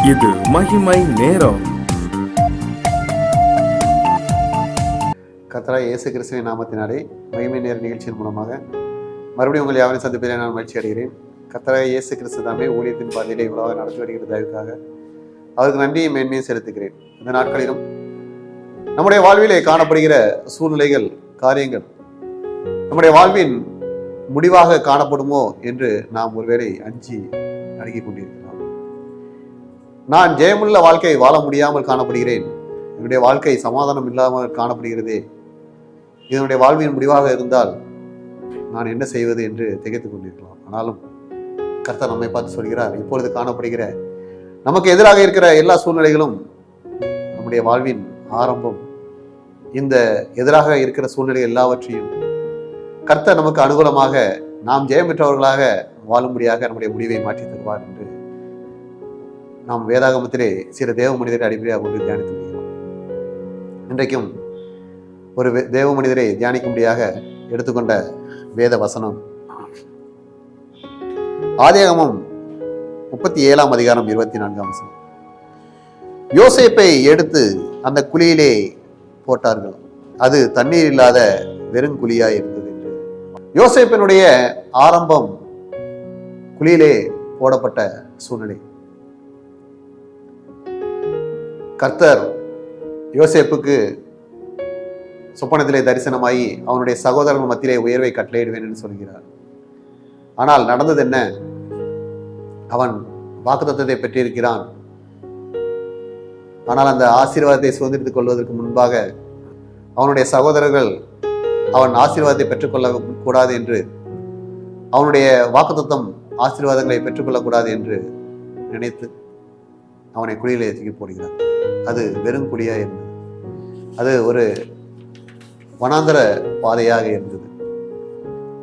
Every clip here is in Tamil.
இது மகிமை நேரம். கர்த்தராகிய இயேசு கிறிஸ்துவின் நாமத்தினாலே மகிமை நேர நிகழ்ச்சியின் மூலமாக மறுபடியும் உங்கள் யாவரையும் சந்திப்பதில் நான் மகிழ்ச்சி அடைகிறேன். கர்த்தராகிய இயேசு கிறிஸ்து தாமே ஊழியத்தின் பாதையிலே இவ்வளவு நடத்தி வருகிற தயவுக்காக அவருக்கு நன்றியும் மேன்மையும் செலுத்துகிறேன். இந்த நாட்களிலும் நம்முடைய வாழ்விலே காணப்படுகிற சூழ்நிலைகள், காரியங்கள் நம்முடைய வாழ்வின் முடிவாக காணப்படுமோ என்று நாம் ஒருவேளை அஞ்சி நடுங்கிக் கொண்டிருக்கிறோம். நான் ஜெயமுள்ள வாழ்க்கையை வாழ முடியாமல் காணப்படுகிறேன், என்னுடைய வாழ்க்கை சமாதானம் இல்லாமல் காணப்படுகிறதே, இதனுடைய வாழ்வின் முடிவாக இருந்தால் நான் என்ன செய்வது என்று திகைத்துக் கொண்டிருக்கலாம். ஆனாலும் கர்த்தர் நம்மை பார்த்து சொல்கிறார், இப்பொழுது காணப்படுகிற நமக்கு எதிராக இருக்கிற எல்லா சூழ்நிலைகளும் நம்முடைய வாழ்வின் ஆரம்பம். இந்த எதிராக இருக்கிற சூழ்நிலை எல்லாவற்றையும் கர்த்தர் நமக்கு அனுகூலமாக நாம் ஜெயம் பெற்றவர்களாக வாழும்படியாக நம்முடைய முடிவை மாற்றி தருவார் என்று நாம் வேதாகமத்திலே சில தேவ மனிதரை அடிப்படையாக கொண்டு தியானித்து வருகிறோம். இன்றைக்கும் ஒரு தேவ மனிதரை தியானிக்கும்படியாக எடுத்துக்கொண்ட வேத வசனம் ஆதியாகமம் 37ஆம் அதிகாரம் 24ஆம் வசனம். யோசேப்பை எடுத்து அந்த குழியிலே போட்டார்கள், அது தண்ணீர் இல்லாத வெறும் குழியாய் இருந்தது என்று. யோசேப்பினுடைய ஆரம்பம் குழியிலே போடப்பட்ட சூழ்நிலை. கர்த்தர் யோசேப்புக்கு சொப்பனத்திலே தரிசனமாகி அவனுடைய சகோதரர்கள் மத்தியிலே உயர்வை கட்டளையிடுவேன் என்று சொல்கிறார். ஆனால் நடந்தது என்ன? அவன் வாக்குத்தத்தத்தை பெற்றிருக்கிறான். ஆனால் அந்த ஆசீர்வாதத்தை சுதந்திரித்துக் கொள்வதற்கு முன்பாக அவனுடைய சகோதரர்கள் அவன் ஆசீர்வாதத்தை பெற்றுக்கொள்ள கூடாது என்று, அவனுடைய வாக்குத்தத்தம் ஆசீர்வாதங்களை பெற்றுக்கொள்ளக்கூடாது என்று நினைத்து அவனை குழியிலே தூக்கி போடுகிறான். அது வெறும் குழியாக இருந்தது. அது ஒரு வனாந்தர பாதையாக இருந்தது.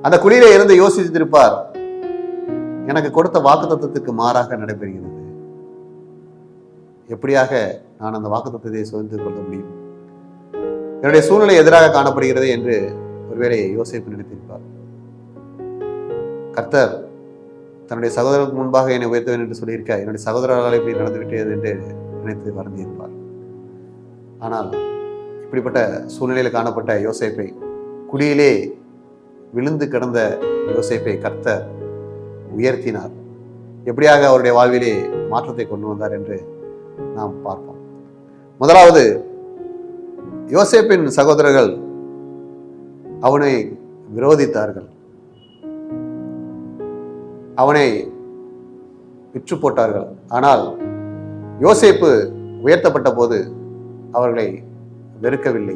அந்த குழியிலே இருந்து யோசித்திருப்பார், எனக்கு கொடுத்த வாக்குத்தத்தத்துக்கு மாறாக நடைபெறுகிறது, எப்படியாக நான் அந்த வாக்குத்தத்தத்தை சுதந்திரித்துக் கொள்ள முடியும், என்னுடைய சூழ்நிலை எதிராக காணப்படுகிறது என்று ஒருவேளை யோசேப்பு நினைத்திருப்பார். கர்த்தர் தன்னுடைய சகோதரருக்கு முன்பாக என்னை உயர்த்துவேன் என்று சொல்லியிருக்க, என்னுடைய சகோதரர்களால் இப்படி நடந்துவிட்டது என்று நினைத்து வருந்தியிருப்பார். ஆனால் இப்படிப்பட்ட சூழ்நிலையில் காணப்பட்ட யோசேப்பை, குழியிலே விழுந்து கிடந்த யோசேப்பை கர்த்தர் உயர்த்தினார். எப்படியாக அவருடைய வாழ்விலே மாற்றத்தை கொண்டு வந்தார் என்று நாம் பார்ப்போம். முதலாவது, யோசேப்பின் சகோதரர்கள் அவனை விரோதித்தார்கள், அவனை விற்று போட்டார்கள். ஆனால் யோசேப்பு உயர்த்தப்பட்ட போது அவர்களை வெறுக்கவில்லை,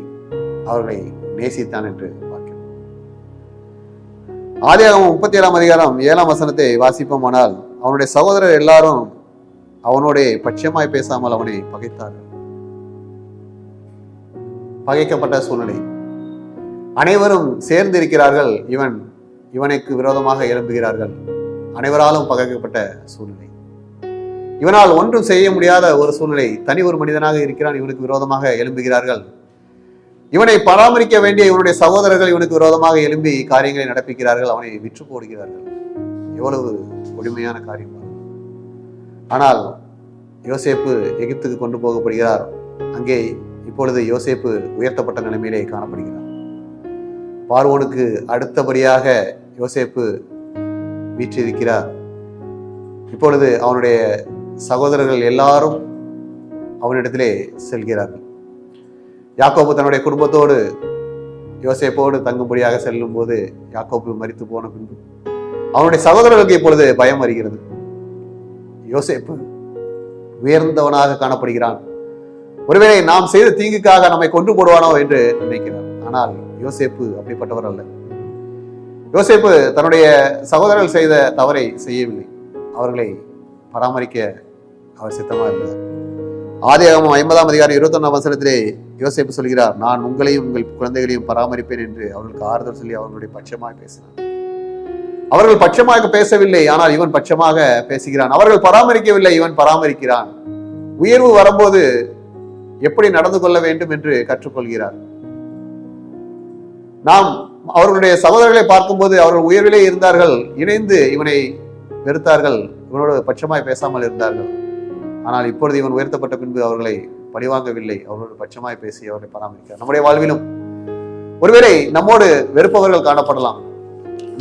அவர்களை நேசித்தான் என்று பார்க்கிறோம். ஆதியாகமம் 37ஆம் அதிகாரம் 7ஆம் வசனத்தை வாசிப்போமானால், அவனுடைய சகோதரர் எல்லாரும் அவனுடைய பட்சமாய் பேசாமல் அவனை பகைத்தார்கள். பகைக்கப்பட்ட சூழ்நிலை. அனைவரும் சேர்ந்து இருக்கிறார்கள், இவனுக்கு விரோதமாக எழும்புகிறார்கள். அனைவராலும் பகைக்கப்பட்ட சூழ்நிலை. இவனால் ஒன்றும் செய்ய முடியாத ஒரு சூழ்நிலை. தனி ஒரு மனிதனாக இருக்கிறான், இவனுக்கு விரோதமாக எழும்புகிறார்கள். இவனை பராமரிக்க வேண்டிய இவனுடைய சகோதரர்கள் இவனுக்கு விரோதமாக எழும்பி காரியங்களை நடப்பிக்கிறார்கள், அவனை விற்று போடுகிறார்கள். எவ்வளவு கொடுமையான காரியம்! ஆனால் யோசேப்பு எகிப்துக்கு கொண்டு போகப்படுகிறார். அங்கே இப்பொழுது யோசேப்பு உயர்த்தப்பட்ட நிலைமையிலே காணப்படுகிறார். பார்வோனுக்கு அடுத்தபடியாக யோசேப்பு வீற்றிருக்கிறார். இப்பொழுது அவனுடைய சகோதரர்கள் எல்லாரும் அவனிடத்திலே செல்கிறார்கள். யாக்கோபு தன்னுடைய குடும்பத்தோடு யோசேப்போடு தங்கும்படியாக செல்லும் போது யாக்கோபு மரித்து போன பின்பு அவனுடைய சகோதரர்களுக்கு இப்பொழுது பயம் வருகிறது. யோசேப்பு உயர்ந்தவனாக காணப்படுகிறான். ஒருவேளை நாம் செய்த தீங்குக்காக நம்மை கொண்டு போடுவானோ என்று நினைக்கிறார். ஆனால் யோசேப்பு அப்படிப்பட்டவர் அல்ல. யோசேப்பு தன்னுடைய சகோதரர்கள் செய்த தவறை செய்யவில்லை, அவர்களை பராமரிக்க அவர் சித்தமாக இருந்தார். ஆதியாகமம் 50ஆம் அதிகாரம் 21ஆம் வசனத்திலே யோசேப்பு சொல்கிறார், நான் உங்களையும் உங்கள் குழந்தைகளையும் பராமரிப்பேன் என்று அவர்களுக்கு ஆறுதல் சொல்லி அவர்களுடைய பட்சமாக பேசினார். அவர்கள் பட்சமாக பேசவில்லை, ஆனால் இவன் பட்சமாக பேசுகிறான். அவர்கள் பராமரிக்கவில்லை, இவன் பராமரிக்கிறான். உயர்வு வரும்போது எப்படி நடந்து கொள்ள வேண்டும் என்று கற்றுக்கொள்கிறார். நாம் அவர்களுடைய சகோதரர்களை பார்க்கும்போது அவர்கள் உயர்விலே இருந்தார்கள், இணைந்து இவனை வெறுத்தார்கள், இவனோடு பட்சமாய் பேசாமல் இருந்தார்கள். ஆனால் இப்பொழுது இவன் உயர்த்தப்பட்ட பின்பு அவர்களை பழிவாங்கவில்லை, அவர்களோடு பட்சமாய் பேசி அவர்களை பராமரிக்கிறார். நம்முடைய வாழ்விலும் ஒருவேளை நம்மோடு வெறுப்பவர்கள் காணப்படலாம்,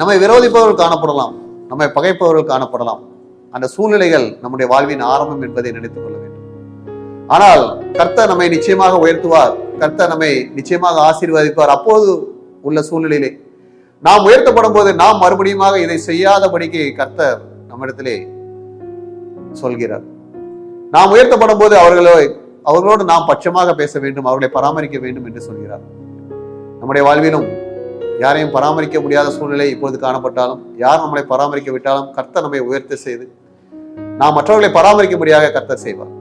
நம்மை விரோதிப்பவர்கள் காணப்படலாம், நம்மை பகைப்பவர்கள் காணப்படலாம். அந்த சூழ்நிலைகள் நம்முடைய வாழ்வின் ஆரம்பம் என்பதை நினைத்துக் கொள்ள வேண்டும். ஆனால் கர்த்தர் நம்மை நிச்சயமாக உயர்த்துவார், கர்த்தர் நம்மை நிச்சயமாக ஆசீர்வதிப்பார். அப்போது உள்ள சூழ்நிலையிலே நாம் உயர்த்தப்படும் போது நாம் மறுபடியும் இதை செய்யாதபடிக்கு கர்த்தர் நம்மிடத்திலே சொல்கிறார். நாம் உயர்த்தப்படும் போது அவர்களோடு நாம் பட்சமாக பேச வேண்டும், அவர்களை பராமரிக்க வேண்டும் என்று சொல்கிறார். நம்முடைய வாழ்விலும் யாரையும் பராமரிக்க முடியாத சூழ்நிலை இப்போது காணப்பட்டாலும், யார் நம்மளை பராமரிக்க விட்டாலும் கர்த்தர் நம்மை உயர்த்த செய்து நாம் மற்றவர்களை பராமரிக்கும்படியாக கர்த்தர் செய்வார்.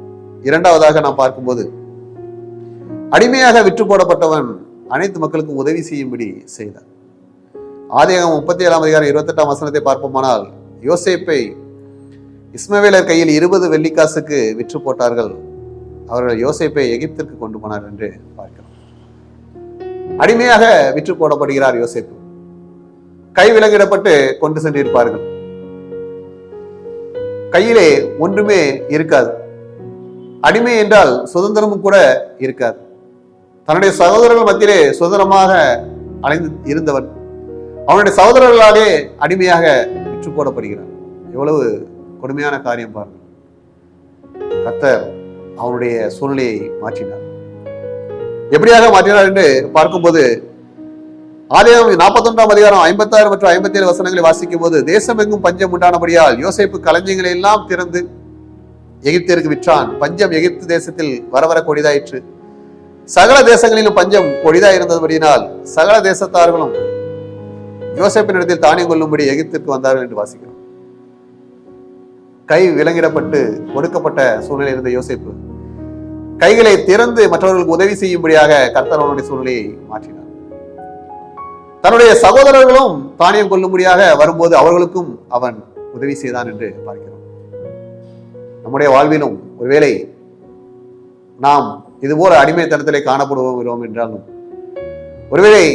இரண்டாவதாக நாம் பார்க்கும்போது, அடிமையாக விற்று போடப்பட்டவன் அனைத்து மக்களுக்கும் உதவி செய்யும்படி செய்தார். ஆதியாகமம் 37:28 பார்ப்போமானால், யோசேப்பை இஸ்மவேலர் கையில் 20 வெள்ளிக்காசுக்கு விற்று போட்டார்கள், அவர்கள் யோசேப்பை எகிப்திற்கு கொண்டு போனார் என்று பார்க்கிறோம். அடிமையாக விற்று போடப்படுகிறார் யோசேப்பு. கை விலங்கிடப்பட்டு கொண்டு சென்றிருப்பார்கள். கையிலே ஒன்றுமே இருக்காது. அடிமை என்றால் சுதந்திரமும் கூட இருக்காது. தன்னுடைய சகோதரர்கள் மத்தியிலே சுதந்திரமாக அலைந்து இருந்தவன் அவனுடைய சகோதரர்களாலே அடிமையாக விற்று போடப்படுகிறான். எவ்வளவு கொடுமையான காரியம் பாருங்கள். கர்த்தர் அவனுடைய சூழ்நிலையை மாற்றினார். எப்படியாக மாற்றினார் என்று பார்க்கும்போது, ஆதியாகமம் 41 56 மற்றும் 57 வசனங்களை வாசிக்கும் போது, தேசம் எங்கும் பஞ்சம் உண்டானபடியால் யோசேப்பு களஞ்சியங்களை எல்லாம் திறந்து எகிப்திற்கு விற்றான். பஞ்சம் எகிப்து தேசத்தில் வர கொடிதாயிற்று. சகல தேசங்களிலும் பஞ்சம் கொடிதாய் இருந்தபடியினால் சகல தேசத்தார்களும் யோசேப்பின் இடத்தில் தானியம் கொள்ளும்படி எகிப்திற்கு வந்தார்கள் என்று வாசிக்கிறோம். கை விலங்கிடப்பட்டு ஒடுக்கப்பட்ட சூழ்நிலை இருந்த யோசேப்பு கைகளை திறந்து மற்றவர்களுக்கு உதவி செய்யும்படியாக கர்த்தர் அவனுடைய சூழ்நிலையை மாற்றினார். தன்னுடைய சகோதரர்களும் தானியம் கொள்ளும்படியாக வரும்போது அவர்களுக்கும் அவன் உதவி செய்தான் என்று பார்க்கிறோம். நம்முடைய வாழ்விலும் ஒருவேளை நாம் இதுபோல அடிமைத்தனத்திலே காணப்படுவோம் என்றாலும், ஒருவேளை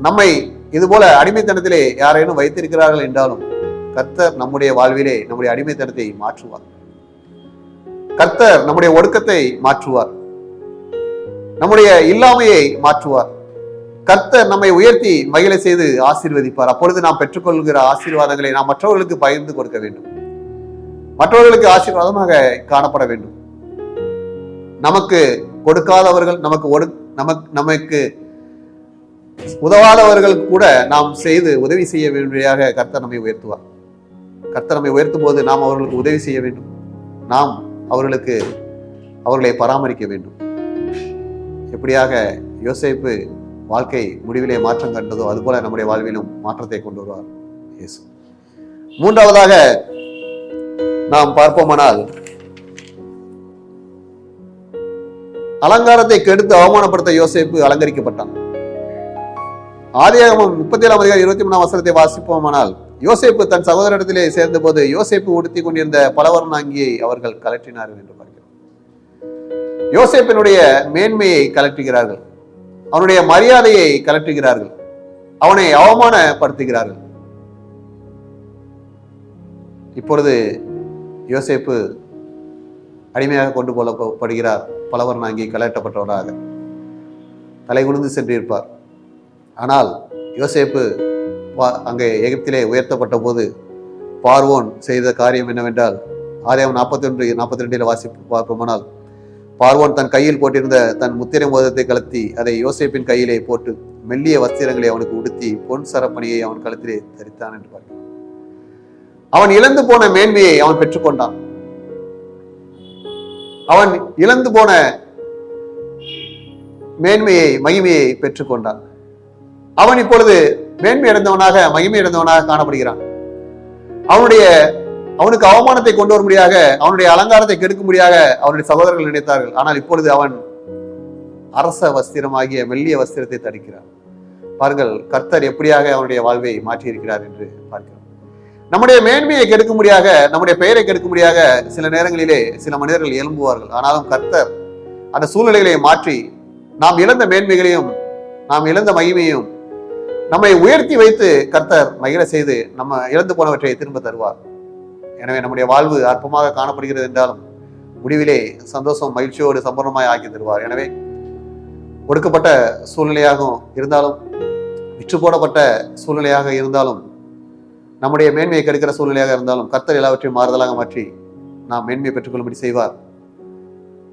நம்மை இதுபோல அடிமைத்தனத்திலே யாரேனும் வைத்திருக்கிறார்கள் என்றாலும், கர்த்தர் நம்முடைய வாழ்விலே நம்முடைய அடிமைத்தனத்தை மாற்றுவார். கர்த்தர் நம்முடைய ஒடுக்கத்தை மாற்றுவார், நம்முடைய இல்லாமையை மாற்றுவார். கர்த்தர் நம்மை உயர்த்தி மகிழ செய்து ஆசீர்வதிப்பார். அப்பொழுது நாம் பெற்றுக்கொள்கிற ஆசீர்வாதங்களை நாம் மற்றவர்களுக்கு பகிர்ந்து கொடுக்க வேண்டும், மற்றவர்களுக்கு ஆசீர்வாதமாக காணப்பட வேண்டும். நமக்கு கொடுக்காதவர்கள், நமக்கு உதவாதவர்கள் கூட நாம் செய்து உதவி செய்ய வேண்டியதாக கர்த்தர் நம்மை உயர்த்துவார். கர்த்தர் நம்மை உயர்த்தும் போது நாம் அவர்களுக்கு உதவி செய்ய வேண்டும், நாம் அவர்களை பராமரிக்க வேண்டும். எப்படியாக யோசேப்பு வாழ்க்கை முடிவிலே மாற்றம் கண்டதோ அதுபோல நம்முடைய வாழ்விலும் மாற்றத்தை கொண்டு வருவார் இயேசு. மூன்றாவதாக நாம் பார்ப்போமானால், அலங்காரத்தை கெடுத்து அவமானப்படுத்த யோசேப்பு அலங்கரிக்கப்பட்டான். ஆதியாகமம் 37:23 வாசிப்போமானால், யோசேப்பு தன் சகோதரத்திலே சேர்ந்த போது யோசேப்பு உடுத்தி கொண்டிருந்த பலவர்ண அங்கியை அவர்கள் கலற்றினார்கள் என்று பார்க்கிறோம். யோசேப்பினுடைய மேன்மையை கலற்றுகிறார்கள், அவனுடைய மரியாதையை கலற்றுகிறார்கள், அவனை அவமானப்படுத்துகிறார்கள். இப்பொழுது யோசேப்பு அடிமையாக கொண்டு போகப்படுகிறார், பலவர்ண அங்கே கலட்டப்பட்டவராக தலை குனிந்து சென்றிருப்பார். ஆனால் யோசேப்பு அங்கே எகிப்திலே உயர்த்தப்பட்ட போது பார்வோன் செய்த காரியம் என்னவென்றால், ஆதியாகமம் 41:42 வாசிப்பு பார்ப்போமானால், பார்வோன் தன் கையில் போட்டிருந்த தன் முத்திரை மோதிரத்தை கலத்தி அதை யோசேப்பின் கையிலே போட்டு மெல்லிய வஸ்திரங்களை அவனுக்கு உடுத்தி பொன் சரப்பணியை அவன் கழுத்திலே தரித்தான் என்று பார்க்கிறான். அவன் இழந்து போன மேன்மையை அவன் பெற்றுக்கொண்டான். அவன் இழந்து போன மேன்மையை, மகிமையை பெற்றுக்கொண்டான். அவன் இப்பொழுது மேன்மை அடைந்தவனாக, மகிமை அடைந்தவனாக காணப்படுகிறான். அவனுக்கு அவமானத்தை கொண்டு வரும்படியாக, அவனுடைய அலங்காரத்தை கெடுக்கும்படியாக அவனுடைய சகோதரர்கள் நினைத்தார்கள். ஆனால் இப்பொழுது அவன் அரச வஸ்திரமாகிய மெல்லிய வஸ்திரத்தை தரிக்கிறான். பாருங்கள், கர்த்தர் எப்படியாக அவனுடைய வாழ்வை மாற்றி இருக்கிறார் என்று பார்க்கிறோம். நம்முடைய மேன்மையை கெடுக்கும்படியாக, நம்முடைய பெயரை கெடுக்கும்படியாக சில நேரங்களிலே சில மனிதர்கள் எழும்புவார்கள். ஆனாலும் கர்த்தர் அந்த சூழ்நிலைகளை மாற்றி நாம் இழந்த மேன்மைகளையும் நாம் இழந்த மகிமையும் நம்மை உயர்த்தி வைத்து கர்த்தர் மகிழ செய்து நம்ம இழந்து போனவற்றை திரும்ப தருவார். எனவே நம்முடைய வாழ்வு அற்பமாக காணப்படுகிறது என்றாலும் முடிவிலே சந்தோஷம் மகிழ்ச்சியோடு சம்பூர்ணமாய் ஆக்கி தருவார். எனவே ஒடுக்கப்பட்ட சூழ்நிலையாக இருந்தாலும், விற்று போடப்பட்ட சூழ்நிலையாக இருந்தாலும், நம்முடைய மேன்மையை கெடுக்கிற சூழ்நிலையாக இருந்தாலும் கர்த்தர் எல்லாவற்றையும் மாறுதலாக மாற்றி நாம் மேன்மையை பெற்றுக்கொள்ளும்படி செய்வார்.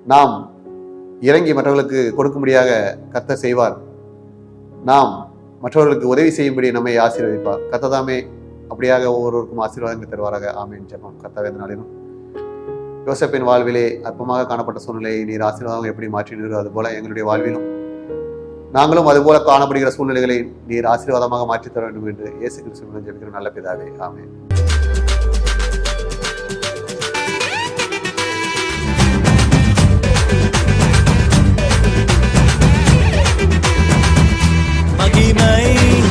நாம் இறங்கி மற்றவர்களுக்கு கொடுக்கும்படியாக கர்த்தர் செய்வார். நாம் மற்றவர்களுக்கு உதவி செய்யும்படி நம்மை ஆசீர்வதிப்பார். கர்த்தர் அப்படியாக ஒவ்வொருவருக்கும் ஆசீர்வாதங்களை தருவாராக. ஆமென். ஜெபம். கர்த்தாவே, இந்த நாளிலும் யோசேப்பின் வாழ்விலே அற்பமாக காணப்பட்ட சூழ்நிலையை நீர் ஆசீர்வாதம் எப்படி மாற்றினீரோ அதுபோல எங்களுடைய வாழ்விலும் நாங்களும் அதுபோல காணப்படுகிற சூழ்நிலைகளை நீர் ஆசீர்வாதமாக மாற்றித் தர வேண்டும் என்று இயேசு கிறிஸ்துவின் ஜெபிக்கிற நல்ல பிதாவே. ஆமென். மகிமை